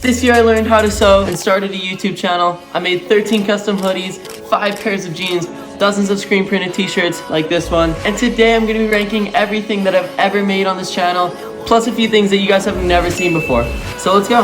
This year I learned how to sew and started a YouTube channel. I made 13 custom hoodies, 5 pairs of jeans, dozens of screen printed t-shirts like this one. And today I'm going to be ranking everything that I've ever made on this channel, plus a few things that you guys have never seen before. So let's go.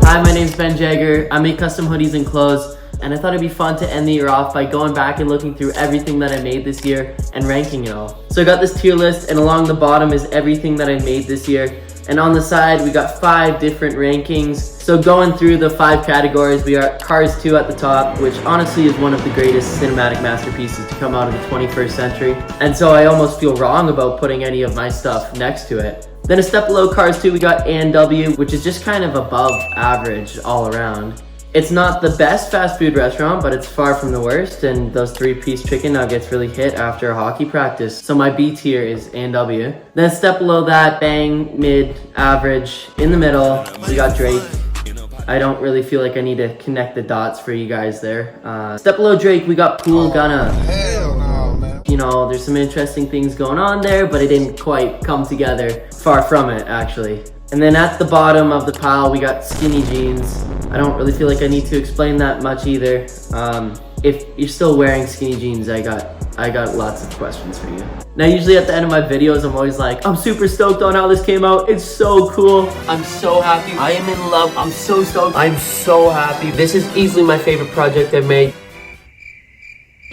Hi, my name's Ben Jagger. I make custom hoodies and clothes, and I thought it'd be fun to end the year off by going back and looking through everything that I made this year and ranking it all. So I got this tier list, and along the bottom is everything that I made this year. And on the side, we got 5 different rankings. So going through the 5 categories, we got Cars 2 at the top, which honestly is one of the greatest cinematic masterpieces to come out of the 21st century. And so I almost feel wrong about putting any of my stuff next to it. Then a step below Cars 2, we got A&W, which is just kind of above average all around. It's not the best fast food restaurant, but it's far from the worst, and those 3-piece chicken nuggets really hit after a hockey practice. So my B tier is A&W. Then a step below that, bang, mid, average. In the middle, we got Drake. I don't really feel like I need to connect the dots for you guys there. Step below Drake, we got Pool Gunna. Hell no, man. You know, there's some interesting things going on there, but it didn't quite come together. Far from it, actually. And then at the bottom of the pile, we got Skinny Jeans. I don't really feel like I need to explain that much either. If you're still wearing skinny jeans, I got lots of questions for you. Now, usually at the end of my videos, I'm always like, I'm super stoked on how this came out. It's so cool. I'm so happy. I am in love. I'm so stoked. I'm so happy. This is easily my favorite project I've made.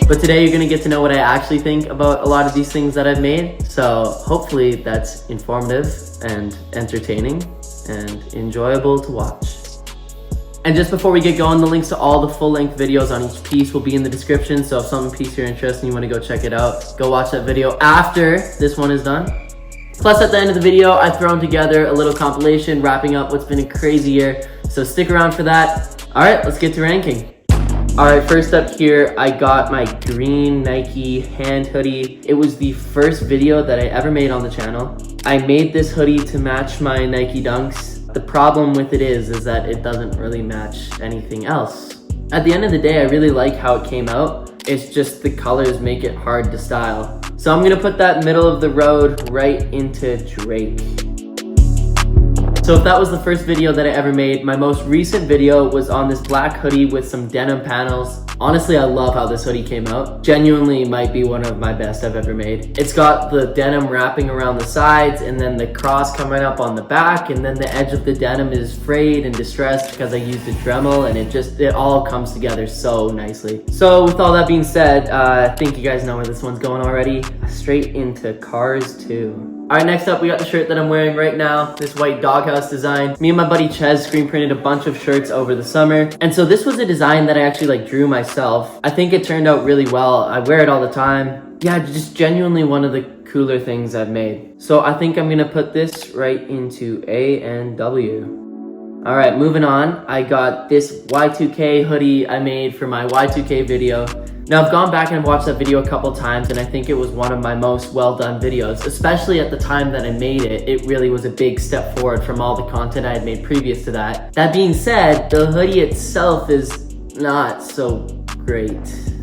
But today you're gonna get to know what I actually think about a lot of these things that I've made. So hopefully that's informative and entertaining and enjoyable to watch. And just before we get going, the links to all the full-length videos on each piece will be in the description. So if some piece you're interested in, you want to go check it out, go watch that video after this one is done. Plus, at the end of the video, I've thrown together a little compilation wrapping up what's been a crazy year. So stick around for that. All right, let's get to ranking. All right, first up here, I got my green Nike hand hoodie. It was the first video that I ever made on the channel. I made this hoodie to match my Nike Dunks. The problem with it is that it doesn't really match anything else. At the end of the day, I really like how it came out. It's just the colors make it hard to style. So I'm gonna put that middle of the road right into Drake. So if that was the first video that I ever made, my most recent video was on this black hoodie with some denim panels. Honestly, I love how this hoodie came out. Genuinely might be one of my best I've ever made. It's got the denim wrapping around the sides and then the cross coming up on the back, and then the edge of the denim is frayed and distressed because I used a Dremel, and it all comes together so nicely. So with all that being said, I think you guys know where this one's going already. Straight into Cars 2. All right, next up, we got the shirt that I'm wearing right now, this white DogHouse design. Me and my buddy Ches screen printed a bunch of shirts over the summer. And so this was a design that I actually drew myself. I think it turned out really well. I wear it all the time. Yeah, just genuinely one of the cooler things I've made. So I think I'm gonna put this right into A&W. All right, moving on. I got this Y2K hoodie I made for my Y2K video. Now, I've gone back and watched that video a couple times, and I think it was one of my most well-done videos, especially at the time that I made it. It really was a big step forward from all the content I had made previous to that. That being said, the hoodie itself is not so great.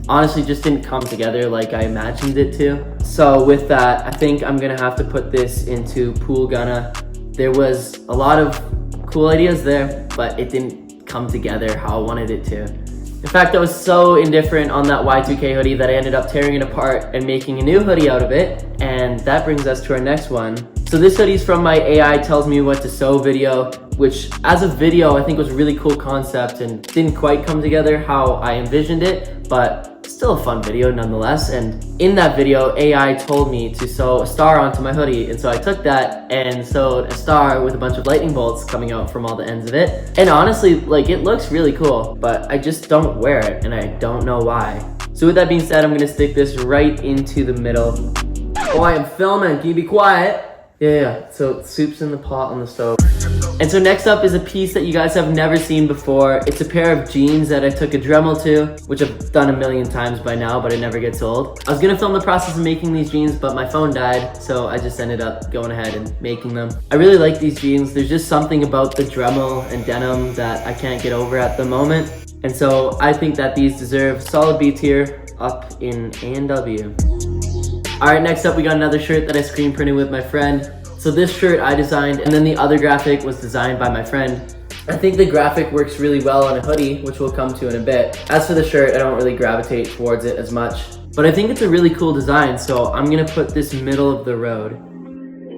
Honestly, just didn't come together like I imagined it to. So with that, I think I'm gonna have to put this into Pool Gunna. There was a lot of cool ideas there, but it didn't come together how I wanted it to. In fact, I was so indifferent on that Y2K hoodie that I ended up tearing it apart and making a new hoodie out of it. And that brings us to our next one. So this hoodie's from my AI tells me what to sew video, which as a video, I think was a really cool concept and didn't quite come together how I envisioned it, but still a fun video nonetheless. And in that video, AI told me to sew a star onto my hoodie. And so I took that and sewed a star with a bunch of lightning bolts coming out from all the ends of it. And honestly, it looks really cool, but I just don't wear it and I don't know why. So with that being said, I'm gonna stick this right into the middle. Oh, I am filming, can you be quiet? Yeah, so soup's in the pot on the stove. And so next up is a piece that you guys have never seen before. It's a pair of jeans that I took a Dremel to, which I've done a million times by now, but it never gets old. I was gonna film the process of making these jeans, but my phone died, so I just ended up going ahead and making them. I really like these jeans. There's just something about the Dremel and denim that I can't get over at the moment. And so I think that these deserve solid B tier up in A&W. All right, next up we got another shirt that I screen printed with my friend. So this shirt I designed, and then the other graphic was designed by my friend. I think the graphic works really well on a hoodie, which we'll come to in a bit. As for the shirt, I don't really gravitate towards it as much, but I think it's a really cool design, so I'm gonna put this middle of the road.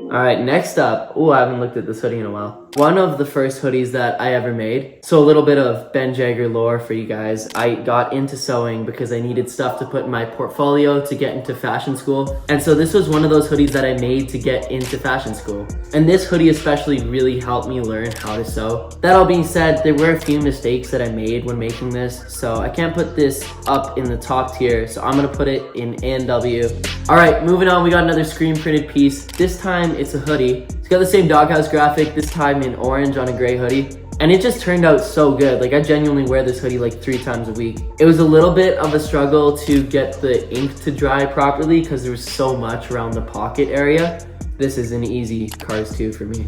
All right, next up, oh, I haven't looked at this hoodie in a while. One of the first hoodies that I ever made. So a little bit of Ben Jagger lore for you guys. I got into sewing because I needed stuff to put in my portfolio to get into fashion school. And so this was one of those hoodies that I made to get into fashion school. And this hoodie especially really helped me learn how to sew. That all being said, there were a few mistakes that I made when making this, so I can't put this up in the top tier, so I'm gonna put it in A&W. All right, moving on, we got another screen printed piece. This time it's a hoodie. It's got the same DogHouse graphic, this time in orange on a gray hoodie. And it just turned out so good. Like, I genuinely wear this hoodie like 3 times a week. It was a little bit of a struggle to get the ink to dry properly because there was so much around the pocket area. This is an easy Cars 2 for me.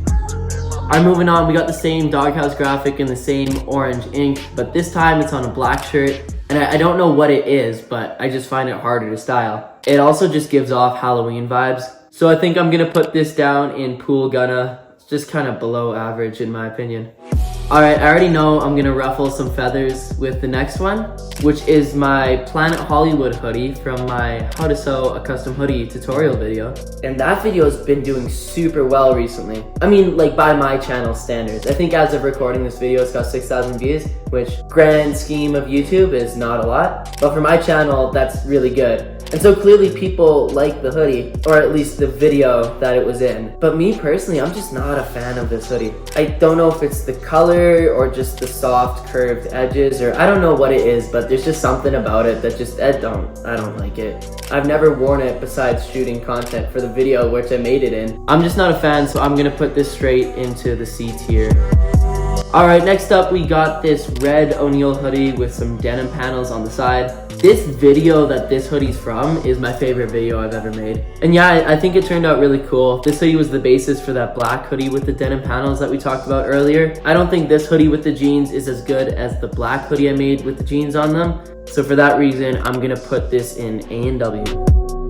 All right, moving on, we got the same DogHouse graphic and the same orange ink, but this time it's on a black shirt. And I don't know what it is, but I just find it harder to style. It also just gives off Halloween vibes. So I think I'm gonna put this down in Pool Gunna. It's just kind of below average in my opinion. All right, I already know I'm gonna ruffle some feathers with the next one, which is my Planet Hollywood hoodie from my How to Sew a Custom Hoodie tutorial video. And that video has been doing super well recently. I mean, like by my channel standards. I think as of recording this video, it's got 6,000 views, which grand scheme of YouTube is not a lot. But for my channel, that's really good. And so clearly people like the hoodie, or at least the video that it was in. But me personally, I'm just not a fan of this hoodie. I don't know if it's the color or just the soft curved edges, or I don't know what it is, but there's just something about it that just, I don't like it. I've never worn it besides shooting content for the video which I made it in. I'm just not a fan, so I'm gonna put this straight into the C tier. All right, next up we got this red O'Neill hoodie with some denim panels on the side. This video that this hoodie's from is my favorite video I've ever made. And yeah, I think it turned out really cool. This hoodie was the basis for that black hoodie with the denim panels that we talked about earlier. I don't think this hoodie with the jeans is as good as the black hoodie I made with the jeans on them. So for that reason, I'm gonna put this in A&W.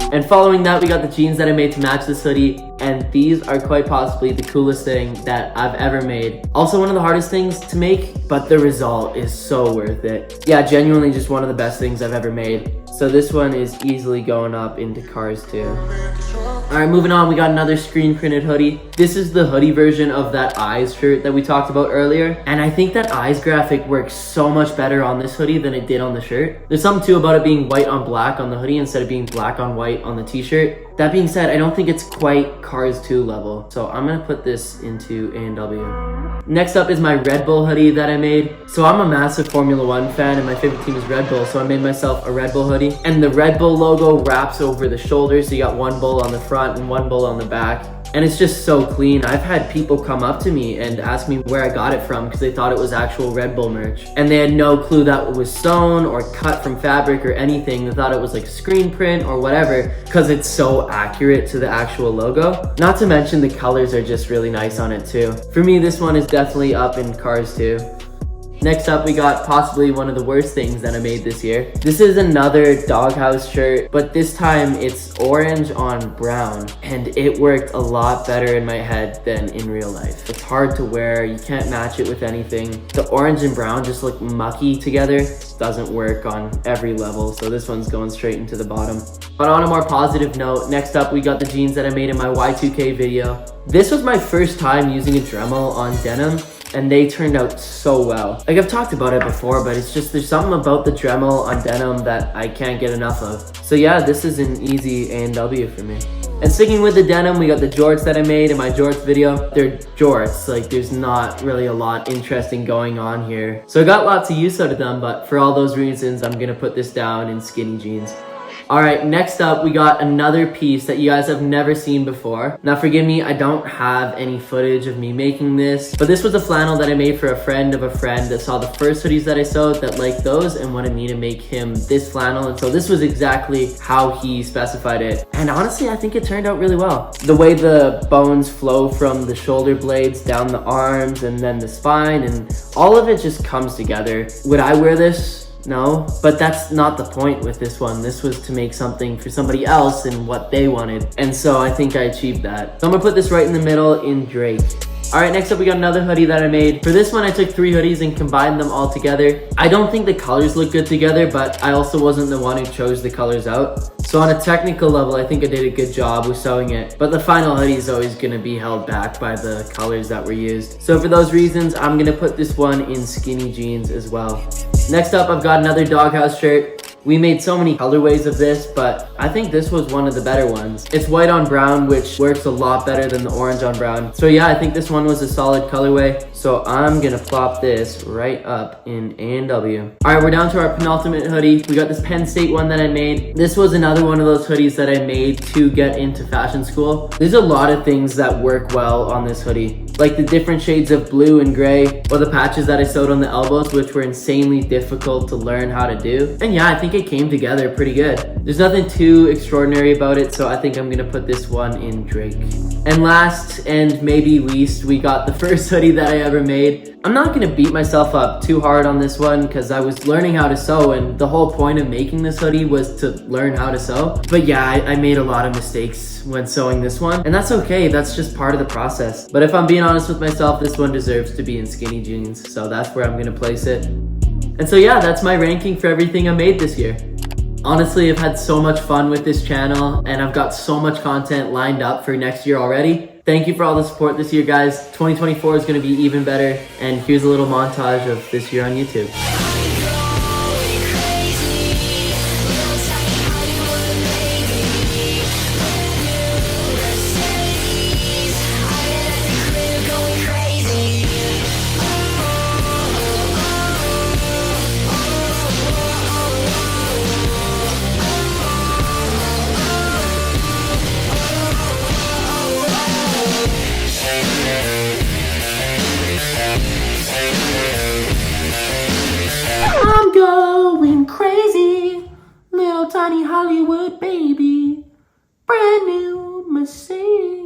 And following that, we got the jeans that I made to match this hoodie, and these are quite possibly the coolest thing that I've ever made. Also one of the hardest things to make, but the result is so worth it. Yeah, genuinely just one of the best things I've ever made. So this one is easily going up into Cars 2. All right, moving on, we got another screen printed hoodie. This is the hoodie version of that Eyes shirt that we talked about earlier. And I think that Eyes graphic works so much better on this hoodie than it did on the shirt. There's something too about it being white on black on the hoodie instead of being black on white on the t-shirt. That being said, I don't think it's quite Cars 2 level. So I'm gonna put this into A&W. Next up is my RedBull hoodie that I made. So I'm a massive Formula 1 fan and my favorite team is Red Bull, so I made myself a RedBull hoodie. And the Red Bull logo wraps over the shoulders, so you got one bull on the front and one bull on the back. And it's just so clean. I've had people come up to me and ask me where I got it from because they thought it was actual Red Bull merch. And they had no clue that it was sewn or cut from fabric or anything. They thought it was like a screen print or whatever because it's so accurate to the actual logo. Not to mention the colors are just really nice on it too. For me, this one is definitely up in Cars 2. Next up, we got possibly one of the worst things that I made this year. This is another DogHouse shirt, but this time it's orange on brown, and it worked a lot better in my head than in real life. It's hard to wear, you can't match it with anything. The orange and brown just look mucky together. Doesn't work on every level, so this one's going straight into the bottom. But on a more positive note, next up we got the jeans that I made in my Y2K video. This was my first time using a Dremel on denim, and they turned out so well. Like I've talked about it before, but it's just there's something about the Dremel on denim that I can't get enough of. So yeah, this is an easy A&W for me. And sticking with the denim, we got the jorts that I made in my jorts video. They're jorts, like there's not really a lot interesting going on here. So I got lots of use out of them, but for all those reasons, I'm gonna put this down in skinny jeans. All right, next up, we got another piece that you guys have never seen before. Now forgive me, I don't have any footage of me making this, but this was a flannel that I made for a friend of a friend that saw the first hoodies that I sewed that liked those and wanted me to make him this flannel. And so this was exactly how he specified it. And honestly, I think it turned out really well. The way the bones flow from the shoulder blades down the arms and then the spine and all of it just comes together. Would I wear this? No, but that's not the point with this one. This was to make something for somebody else and what they wanted. And so I think I achieved that. So I'm gonna put this right in the middle in Drake. All right, next up we got another hoodie that I made. For this one, I took 3 hoodies and combined them all together. I don't think the colors look good together, but I also wasn't the one who chose the colors out. So on a technical level, I think I did a good job with sewing it, but the final hoodie is always gonna be held back by the colors that were used. So for those reasons, I'm gonna put this one in skinny jeans as well. Next up, I've got another DogHouse shirt. We made so many colorways of this, but I think this was one of the better ones. It's white on brown, which works a lot better than the orange on brown. So yeah, I think this one was a solid colorway. So I'm gonna plop this right up in A&W. All right, we're down to our penultimate hoodie. We got this Penn State one that I made. This was another one of those hoodies that I made to get into fashion school. There's a lot of things that work well on this hoodie, like the different shades of blue and gray, or the patches that I sewed on the elbows, which were insanely difficult to learn how to do. And yeah, I think it came together pretty good. There's nothing too extraordinary about it, so I think I'm gonna put this one in Drake. And last, and maybe least, we got the first hoodie that I ever made. I'm not gonna beat myself up too hard on this one because I was learning how to sew, and the whole point of making this hoodie was to learn how to sew. But yeah, I made a lot of mistakes when sewing this one, and that's okay. That's just part of the process. But if I'm being honest with myself, this one deserves to be in skinny jeans, so that's where I'm gonna place it. And so yeah, that's my ranking for everything I made this year. Honestly, I've had so much fun with this channel, and I've got so much content lined up for next year already. Thank you for all the support this year, guys. 2024 is gonna be even better, and here's a little montage of this year on YouTube. I'm going crazy, little tiny Hollywood baby, brand new Mercedes.